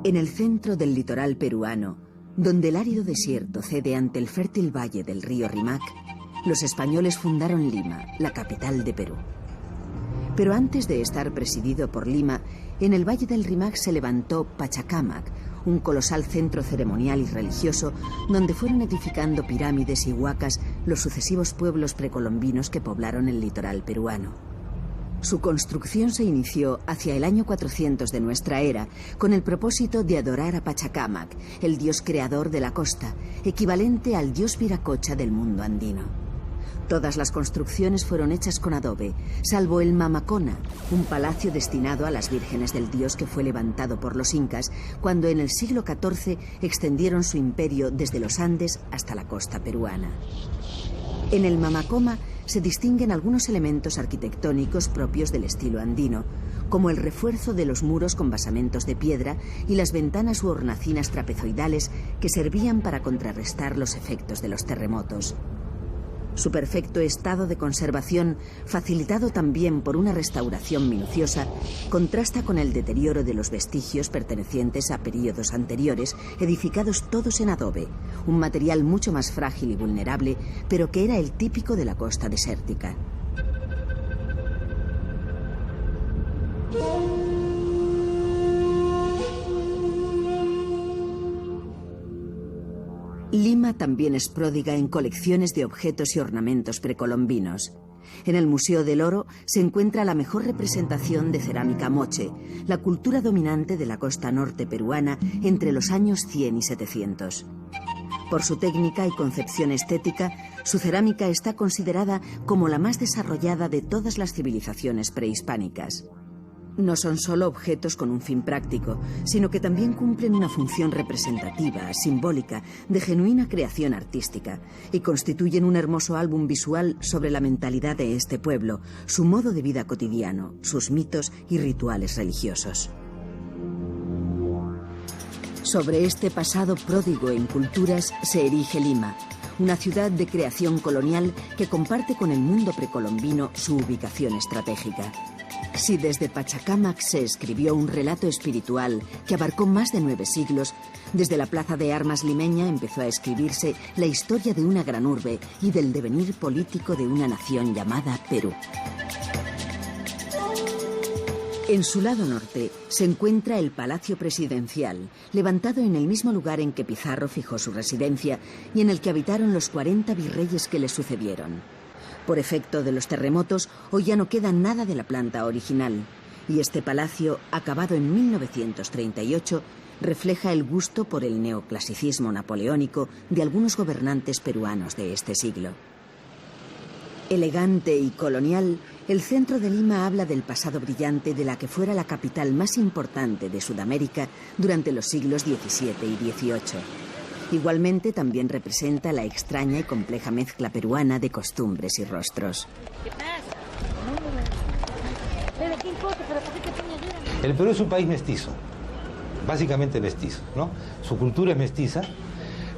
En el centro del litoral peruano, donde el árido desierto cede ante el fértil valle del río Rímac, los españoles fundaron Lima, la capital de Perú. Pero antes de estar presidido por Lima, en el valle del Rímac se levantó Pachacámac, un colosal centro ceremonial y religioso donde fueron edificando pirámides y huacas los sucesivos pueblos precolombinos que poblaron el litoral peruano. Su construcción se inició hacia el año 400 de nuestra era con el propósito de adorar a Pachacámac, el dios creador de la costa, equivalente al dios Viracocha del mundo andino. Todas las construcciones fueron hechas con adobe, salvo el Mamacona, un palacio destinado a las vírgenes del dios que fue levantado por los incas cuando en el siglo XIV extendieron su imperio desde los Andes hasta la costa peruana. En el Mamacoma se distinguen algunos elementos arquitectónicos propios del estilo andino, como el refuerzo de los muros con basamentos de piedra y las ventanas u hornacinas trapezoidales que servían para contrarrestar los efectos de los terremotos. Su perfecto estado de conservación, facilitado también por una restauración minuciosa, contrasta con el deterioro de los vestigios pertenecientes a períodos anteriores, edificados todos en adobe, un material mucho más frágil y vulnerable, pero que era el típico de la costa desértica. Lima también es pródiga en colecciones de objetos y ornamentos precolombinos. En el Museo del Oro se encuentra la mejor representación de cerámica moche, la cultura dominante de la costa norte peruana entre los años 100 y 700. Por su técnica y concepción estética, su cerámica está considerada como la más desarrollada de todas las civilizaciones prehispánicas. No son solo objetos con un fin práctico, sino que también cumplen una función representativa, simbólica, de genuina creación artística, y constituyen un hermoso álbum visual sobre la mentalidad de este pueblo, su modo de vida cotidiano, sus mitos y rituales religiosos. Sobre este pasado pródigo en culturas se erige Lima, una ciudad de creación colonial que comparte con el mundo precolombino su ubicación estratégica. Si desde Pachacámac se escribió un relato espiritual que abarcó más de 9 siglos, desde la plaza de armas limeña empezó a escribirse la historia de una gran urbe y del devenir político de una nación llamada Perú. En su lado norte se encuentra el Palacio Presidencial, levantado en el mismo lugar en que Pizarro fijó su residencia y en el que habitaron los 40 virreyes que le sucedieron. Por efecto de los terremotos, hoy ya no queda nada de la planta original, y este palacio, acabado en 1938, refleja el gusto por el neoclasicismo napoleónico de algunos gobernantes peruanos de este siglo. Elegante y colonial, el centro de Lima habla del pasado brillante de la que fuera la capital más importante de Sudamérica durante los siglos XVII y XVIII. Igualmente también representa la extraña y compleja mezcla peruana de costumbres y rostros. El Perú es un país mestizo, básicamente mestizo, ¿no? Su cultura es mestiza.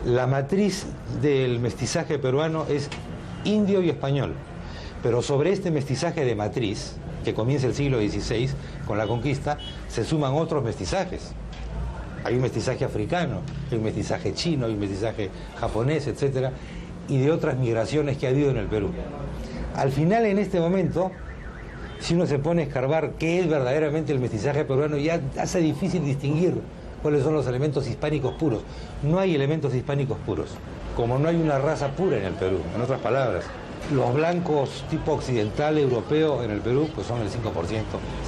La matriz del mestizaje peruano es indio y español, pero sobre este mestizaje de matriz, que comienza el siglo XVI con la conquista, se suman otros mestizajes. Hay un mestizaje africano, hay un mestizaje chino, hay un mestizaje japonés, etc. Y de otras migraciones que ha habido en el Perú. Al final, en este momento, si uno se pone a escarbar qué es verdaderamente el mestizaje peruano, ya hace difícil distinguir cuáles son los elementos hispánicos puros. No hay elementos hispánicos puros, como no hay una raza pura en el Perú. En otras palabras, los blancos tipo occidental europeo en el Perú pues son el 5%,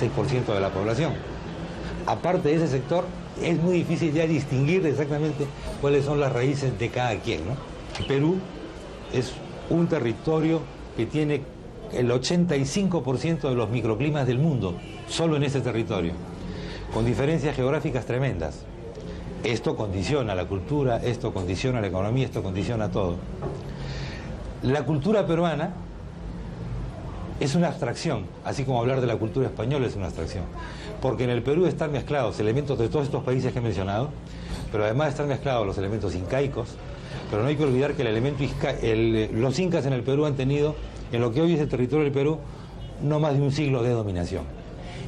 6% de la población. Aparte de ese sector, es muy difícil ya distinguir exactamente cuáles son las raíces de cada quien, ¿no? El Perú es un territorio que tiene el 85% de los microclimas del mundo, solo en ese territorio, con diferencias geográficas tremendas. Esto condiciona la cultura, esto condiciona la economía, esto condiciona todo. La cultura peruana es una abstracción, así como hablar de la cultura española es una abstracción, porque en el Perú están mezclados elementos de todos estos países que he mencionado, pero además están mezclados los elementos incaicos, pero no hay que olvidar que el elemento los incas en el Perú han tenido, en lo que hoy es el territorio del Perú, no más de un siglo de dominación.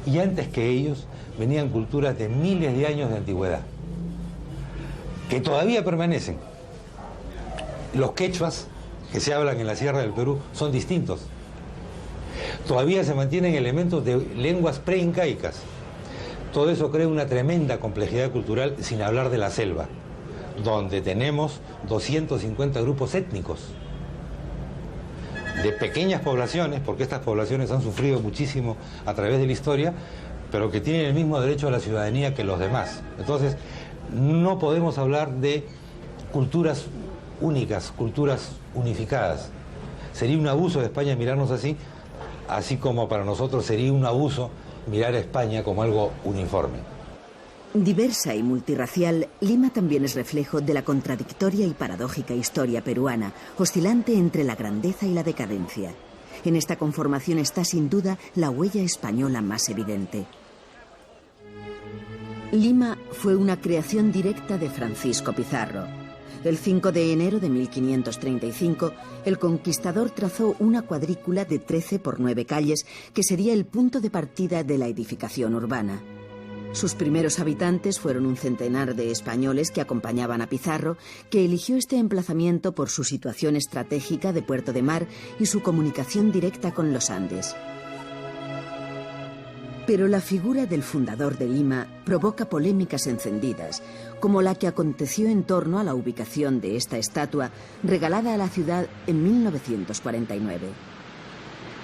Y antes que ellos venían culturas de miles de años de antigüedad. que todavía permanecen. Los quechuas que se hablan en la Sierra del Perú son distintos. Todavía se mantienen elementos de lenguas preincaicas. Todo eso crea una tremenda complejidad cultural, sin hablar de la selva, donde tenemos 250 grupos étnicos de pequeñas poblaciones, porque estas poblaciones han sufrido muchísimo a través de la historia, pero que tienen el mismo derecho a la ciudadanía que los demás. Entonces, no podemos hablar de culturas únicas, culturas unificadas. Sería un abuso de España mirarnos así, así como para nosotros sería un abuso mirar a España como algo uniforme. Diversa y multirracial, Lima también es reflejo de la contradictoria y paradójica historia peruana, oscilante entre la grandeza y la decadencia. En esta conformación está sin duda la huella española más evidente. Lima fue una creación directa de Francisco Pizarro. El 5 de enero de 1535, el conquistador trazó una cuadrícula de 13 por 9 calles que sería el punto de partida de la edificación urbana. Sus primeros habitantes fueron un centenar de españoles que acompañaban a Pizarro, que eligió este emplazamiento por su situación estratégica de puerto de mar y su comunicación directa con los Andes. Pero la figura del fundador de Lima provoca polémicas encendidas, como la que aconteció en torno a la ubicación de esta estatua regalada a la ciudad en 1949.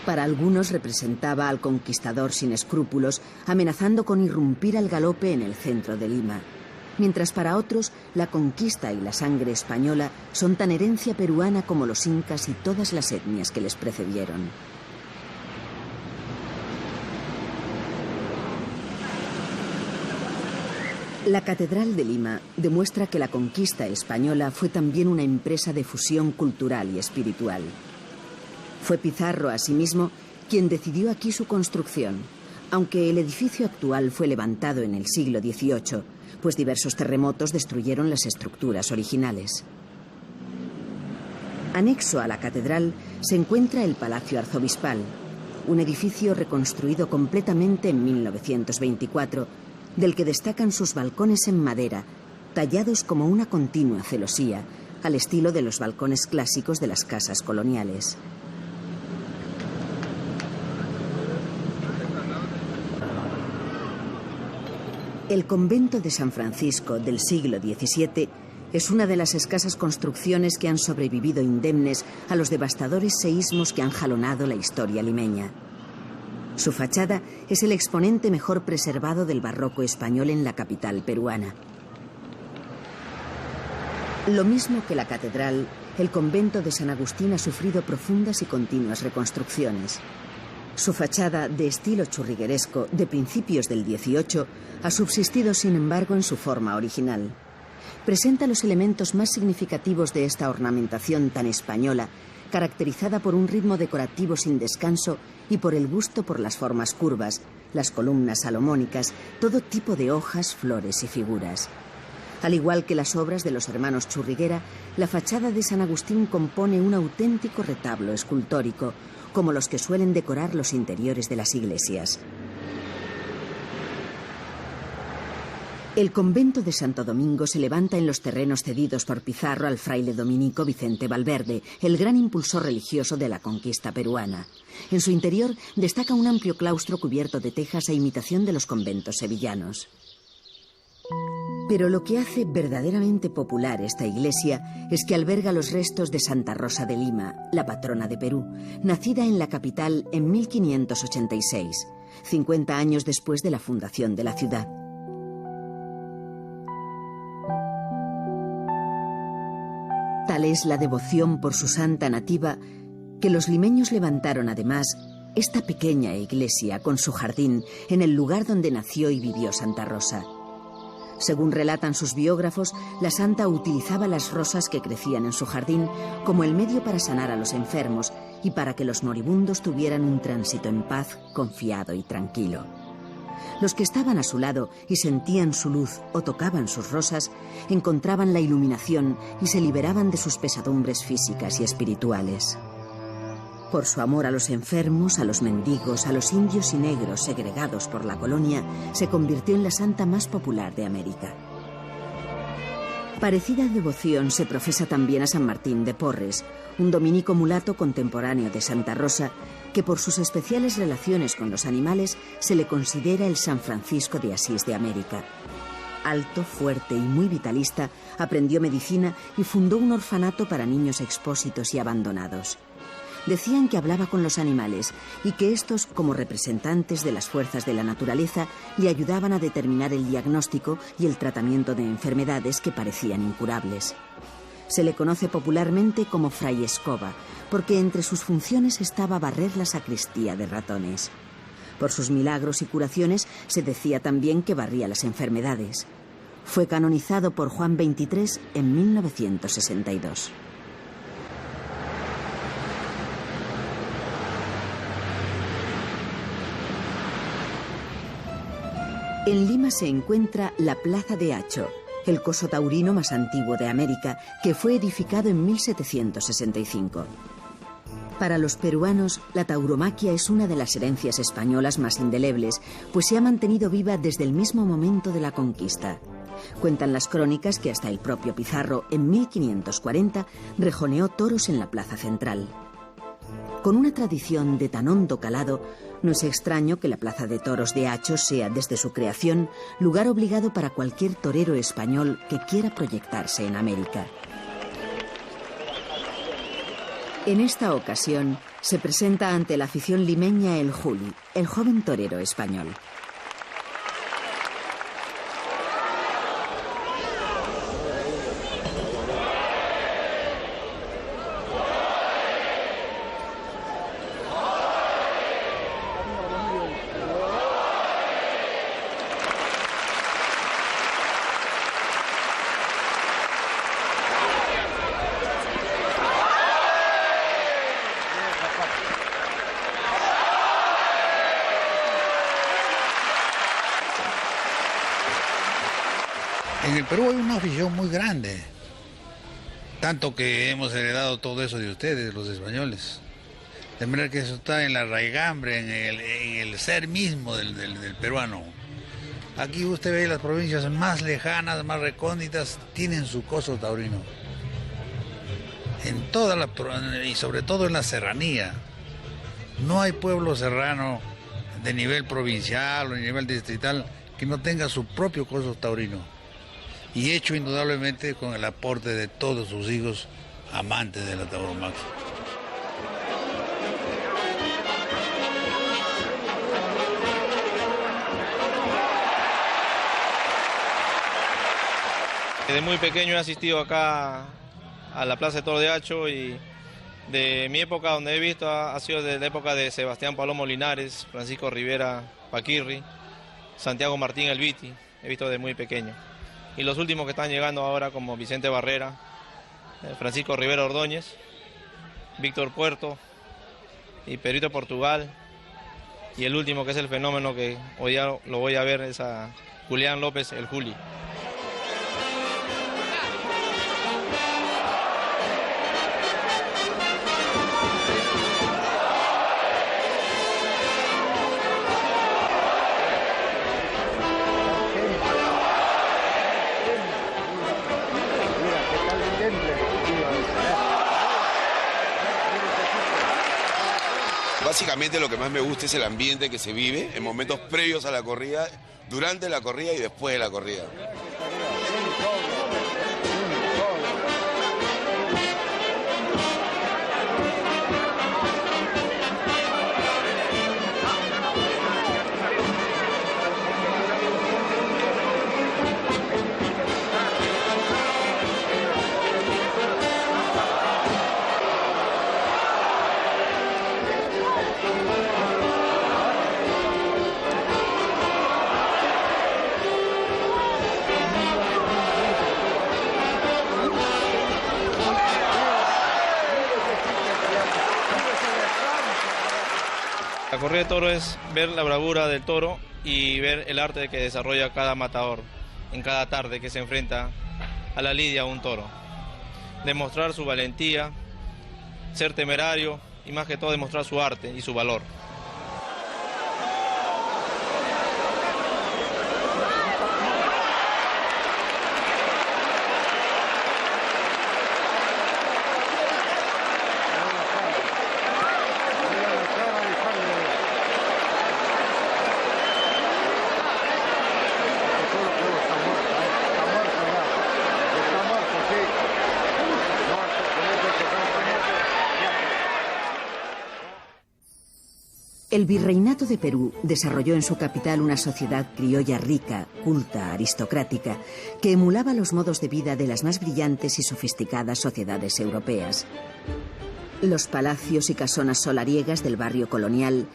Para algunos representaba al conquistador sin escrúpulos, amenazando con irrumpir al galope en el centro de Lima, mientras para otros la conquista y la sangre española son tan herencia peruana como los incas y todas las etnias que les precedieron. La Catedral de Lima demuestra que la conquista española fue también una empresa de fusión cultural y espiritual. Fue Pizarro, asimismo, quien decidió aquí su construcción, aunque el edificio actual fue levantado en el siglo XVIII, pues diversos terremotos destruyeron las estructuras originales. Anexo a la catedral se encuentra el Palacio Arzobispal, un edificio reconstruido completamente en 1924, del que destacan sus balcones en madera, tallados como una continua celosía, al estilo de los balcones clásicos de las casas coloniales. El convento de San Francisco del siglo XVII es una de las escasas construcciones que han sobrevivido indemnes a los devastadores seísmos que han jalonado la historia limeña. Su fachada es el exponente mejor preservado del barroco español en la capital peruana. Lo mismo que la catedral, el convento de San Agustín ha sufrido profundas y continuas reconstrucciones. Su fachada, de estilo churrigueresco de principios del XVIII, ha subsistido sin embargo en su forma original. Presenta los elementos más significativos de esta ornamentación tan española, caracterizada por un ritmo decorativo sin descanso y por el gusto por las formas curvas, las columnas salomónicas, todo tipo de hojas, flores y figuras. Al igual que las obras de los hermanos Churriguera, la fachada de San Agustín compone un auténtico retablo escultórico, como los que suelen decorar los interiores de las iglesias. El convento de Santo Domingo se levanta en los terrenos cedidos por Pizarro al fraile dominico Vicente Valverde, el gran impulsor religioso de la conquista peruana. En su interior destaca un amplio claustro cubierto de tejas a imitación de los conventos sevillanos. Pero lo que hace verdaderamente popular esta iglesia es que alberga los restos de Santa Rosa de Lima, la patrona de Perú, nacida en la capital en 1586, 50 años después de la fundación de la ciudad. Tal es la devoción por su santa nativa que los limeños levantaron además esta pequeña iglesia con su jardín en el lugar donde nació y vivió Santa Rosa. Según relatan sus biógrafos, la santa utilizaba las rosas que crecían en su jardín como el medio para sanar a los enfermos y para que los moribundos tuvieran un tránsito en paz, confiado y tranquilo. Los que estaban a su lado y sentían su luz o tocaban sus rosas, encontraban la iluminación y se liberaban de sus pesadumbres físicas y espirituales. Por su amor a los enfermos, a los mendigos, a los indios y negros segregados por la colonia, se convirtió en la santa más popular de América. Parecida devoción se profesa también a San Martín de Porres, un dominico mulato contemporáneo de Santa Rosa, que por sus especiales relaciones con los animales se le considera el San Francisco de Asís de América. Alto, fuerte y muy vitalista, aprendió medicina y fundó un orfanato para niños expósitos y abandonados. Decían que hablaba con los animales y que estos, como representantes de las fuerzas de la naturaleza, le ayudaban a determinar el diagnóstico y el tratamiento de enfermedades que parecían incurables. Se le conoce popularmente como Fray Escoba, porque entre sus funciones estaba barrer la sacristía de ratones. Por sus milagros y curaciones se decía también que barría las enfermedades. Fue canonizado por Juan XXIII en 1962. En Lima se encuentra la Plaza de Hacho, el coso taurino más antiguo de América, que fue edificado en 1765. Para los peruanos, la tauromaquia es una de las herencias españolas más indelebles, pues se ha mantenido viva desde el mismo momento de la conquista. Cuentan las crónicas que hasta el propio Pizarro, en 1540, rejoneó toros en la plaza central. Con una tradición de tan hondo calado, no es extraño que la Plaza de Toros de Hacho sea, desde su creación, lugar obligado para cualquier torero español que quiera proyectarse en América. En esta ocasión, se presenta ante la afición limeña el Juli, el joven torero español. En el Perú hay una afición muy grande, tanto que hemos heredado todo eso de ustedes, los españoles. De manera que eso está en la raigambre, en el ser mismo del peruano. Aquí usted ve las provincias más lejanas, más recónditas, tienen su coso taurino. En toda y sobre todo en la serranía. No hay pueblo serrano de nivel provincial o de nivel distrital que no tenga su propio coso taurino. Y hecho indudablemente con el aporte de todos sus hijos amantes de la tauromaquia. Desde muy pequeño he asistido acá a la Plaza de Toros de Hacho y de mi época donde he visto ha sido desde la época de Sebastián Palomo Linares, Francisco Rivera Paquirri, Santiago Martín Elviti, he visto desde muy pequeño. Y los últimos que están llegando ahora como Vicente Barrera, Francisco Rivera Ordóñez, Víctor Puerto y Perito Portugal. Y el último que es el fenómeno que hoy ya lo voy a ver es a Julián López, el Juli. Básicamente lo que más me gusta es el ambiente que se vive en momentos previos a la corrida, durante la corrida y después de la corrida. La corrida de toro es ver la bravura del toro y ver el arte que desarrolla cada matador en cada tarde que se enfrenta a la lidia a un toro. Demostrar su valentía, ser temerario y más que todo demostrar su arte y su valor. El Virreinato de Perú desarrolló en su capital una sociedad criolla rica, culta, aristocrática, que emulaba los modos de vida de las más brillantes y sofisticadas sociedades europeas. Los palacios y casonas solariegas del barrio colonial,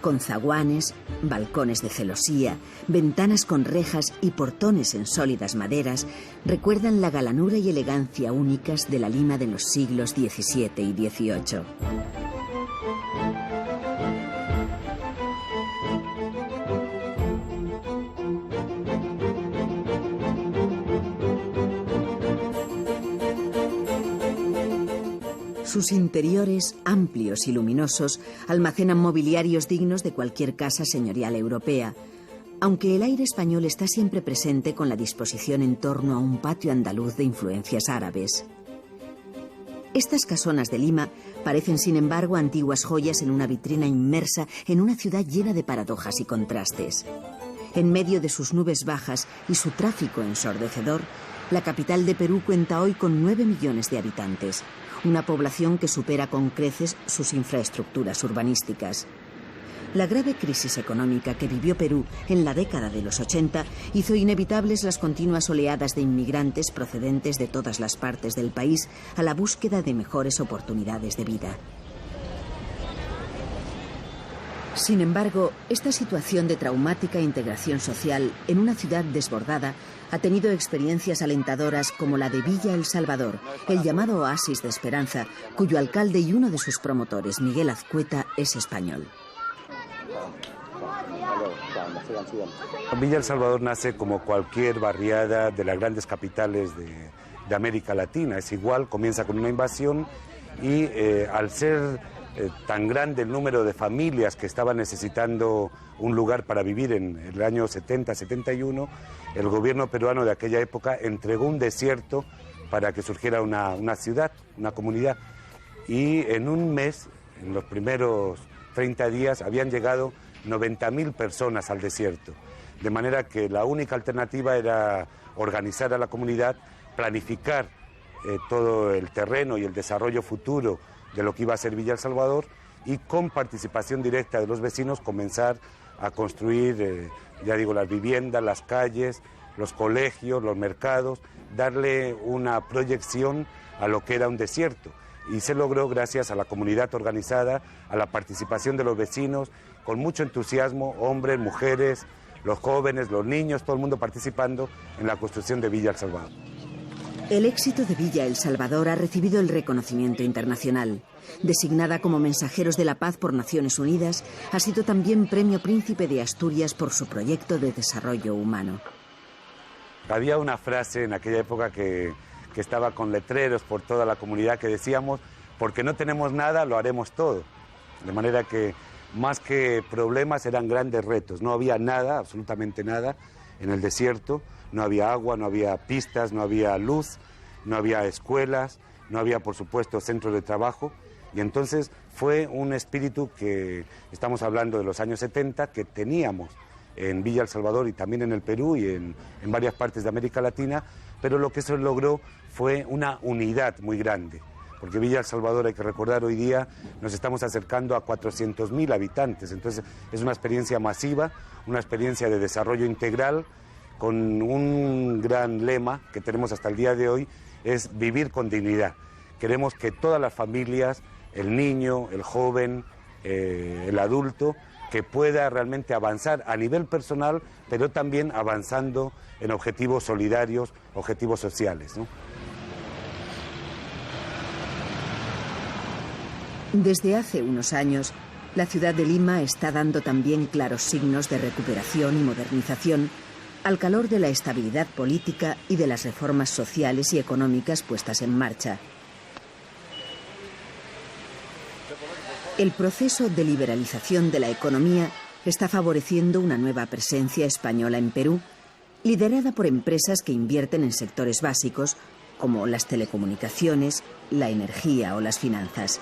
con zaguanes, balcones de celosía, ventanas con rejas y portones en sólidas maderas, recuerdan la galanura y elegancia únicas de la Lima de los siglos XVII y XVIII. Sus interiores, amplios y luminosos, almacenan mobiliarios dignos de cualquier casa señorial europea, aunque el aire español está siempre presente con la disposición en torno a un patio andaluz de influencias árabes. Estas casonas de Lima parecen, sin embargo, antiguas joyas en una vitrina inmersa en una ciudad llena de paradojas y contrastes. En medio de sus nubes bajas y su tráfico ensordecedor, la capital de Perú cuenta hoy con 9 millones de habitantes, una población que supera con creces sus infraestructuras urbanísticas. La grave crisis económica que vivió Perú en la década de los 80 hizo inevitables las continuas oleadas de inmigrantes procedentes de todas las partes del país a la búsqueda de mejores oportunidades de vida. Sin embargo, esta situación de traumática integración social en una ciudad desbordada ha tenido experiencias alentadoras como la de Villa El Salvador, el llamado oasis de esperanza, cuyo alcalde y uno de sus promotores, Miguel Azcueta, es español. Villa El Salvador nace como cualquier barriada de las grandes capitales de América Latina. Es igual, comienza con una invasión y al ser tan grande el número de familias que estaban necesitando un lugar para vivir en el año 70-71, el gobierno peruano de aquella época entregó un desierto para que surgiera una ciudad, una comunidad. Y en un mes, en los primeros 30 días, habían llegado 90.000 personas al desierto. De manera que la única alternativa era organizar a la comunidad, planificar todo el terreno y el desarrollo futuro de lo que iba a ser Villa El Salvador y con participación directa de los vecinos comenzar a construir, ya digo, las viviendas, las calles, los colegios, los mercados, darle una proyección a lo que era un desierto. Y se logró gracias a la comunidad organizada, a la participación de los vecinos, con mucho entusiasmo, hombres, mujeres, los jóvenes, los niños, todo el mundo participando en la construcción de Villa El Salvador. El éxito de Villa El Salvador ha recibido el reconocimiento internacional. Designada como Mensajeros de la Paz por Naciones Unidas, ha sido también Premio Príncipe de Asturias por su proyecto de desarrollo humano. Había una frase en aquella época que estaba con letreros por toda la comunidad que decíamos, porque no tenemos nada, lo haremos todo. De manera que más que problemas eran grandes retos. No había nada, absolutamente nada, en el desierto. No había agua, no había pistas, no había luz, no había escuelas, no había, por supuesto, centros de trabajo. Y entonces fue un espíritu que, estamos hablando de los años 70, que teníamos en Villa El Salvador y también en el Perú y en varias partes de América Latina, pero lo que se logró fue una unidad muy grande. Porque Villa El Salvador, hay que recordar, hoy día nos estamos acercando a 400.000 habitantes. Entonces es una experiencia masiva, una experiencia de desarrollo integral, con un gran lema que tenemos hasta el día de hoy, es vivir con dignidad. Queremos que todas las familias, el niño, el joven, el adulto, que pueda realmente avanzar a nivel personal, pero también avanzando en objetivos solidarios, objetivos sociales, ¿no? Desde hace unos años, la ciudad de Lima está dando también claros signos de recuperación y modernización al calor de la estabilidad política y de las reformas sociales y económicas puestas en marcha. El proceso de liberalización de la economía está favoreciendo una nueva presencia española en Perú, liderada por empresas que invierten en sectores básicos como las telecomunicaciones, la energía o las finanzas.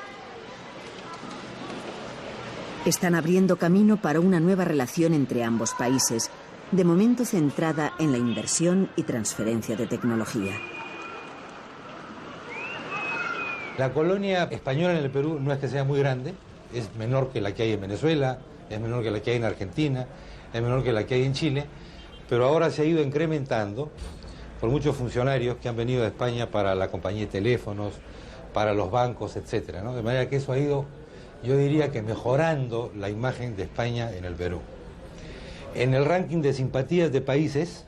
Están abriendo camino para una nueva relación entre ambos países, de momento centrada en la inversión y transferencia de tecnología. La colonia española en el Perú no es que sea muy grande, es menor que la que hay en Venezuela, es menor que la que hay en Argentina, es menor que la que hay en Chile, pero ahora se ha ido incrementando por muchos funcionarios que han venido de España para la compañía de teléfonos, para los bancos, etcétera, ¿no? De manera que eso ha ido, yo diría que mejorando la imagen de España en el Perú. En el ranking de simpatías de países,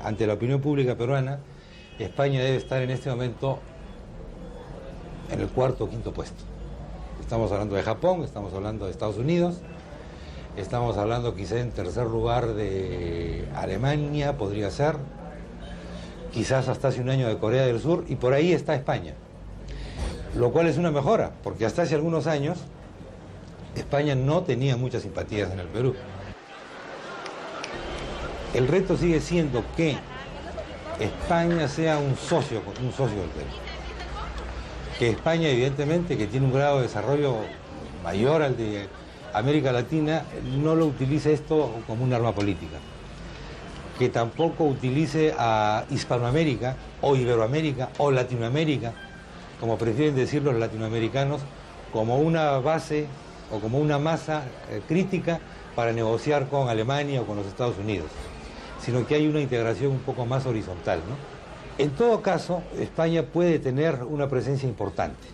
ante la opinión pública peruana, España debe estar en este momento en el cuarto o quinto puesto. Estamos hablando de Japón, estamos hablando de Estados Unidos, estamos hablando quizá en tercer lugar de Alemania, podría ser, quizás hasta hace un año de Corea del Sur, y por ahí está España. Lo cual es una mejora, porque hasta hace algunos años España no tenía muchas simpatías en el Perú. El reto sigue siendo que España sea un socio del Perú. Que España, evidentemente, que tiene un grado de desarrollo mayor al de América Latina, no lo utilice esto como un arma política. Que tampoco utilice a Hispanoamérica, o Iberoamérica, o Latinoamérica, como prefieren decir los latinoamericanos, como una base o como una masa crítica para negociar con Alemania o con los Estados Unidos, sino que hay una integración un poco más horizontal, ¿no? En todo caso, España puede tener una presencia importante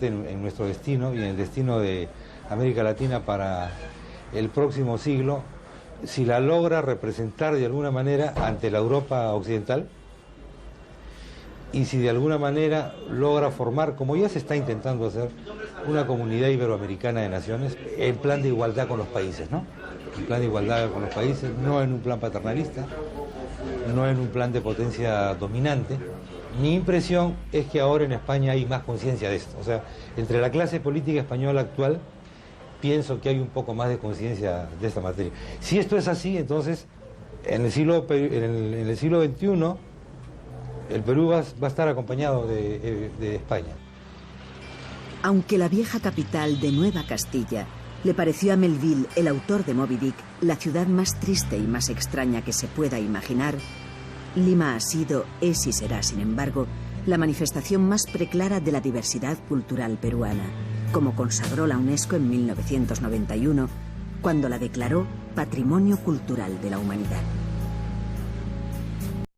en nuestro destino y en el destino de América Latina para el próximo siglo, si la logra representar de alguna manera ante la Europa occidental y si de alguna manera logra formar, como ya se está intentando hacer, una comunidad iberoamericana de naciones en plan de igualdad con los países, ¿no? En plan de igualdad con los países, no en un plan paternalista, no en un plan de potencia dominante. Mi impresión es que ahora en España hay más conciencia de esto. O sea, entre la clase política española actual, pienso que hay un poco más de conciencia de esta materia. Si esto es así, entonces, en el siglo XXI, el Perú va a estar acompañado de España. Aunque la vieja capital de Nueva Castilla le pareció a Melville, el autor de Moby Dick, la ciudad más triste y más extraña que se pueda imaginar, Lima ha sido, es y será, sin embargo, la manifestación más preclara de la diversidad cultural peruana, como consagró la UNESCO en 1991, cuando la declaró Patrimonio Cultural de la Humanidad.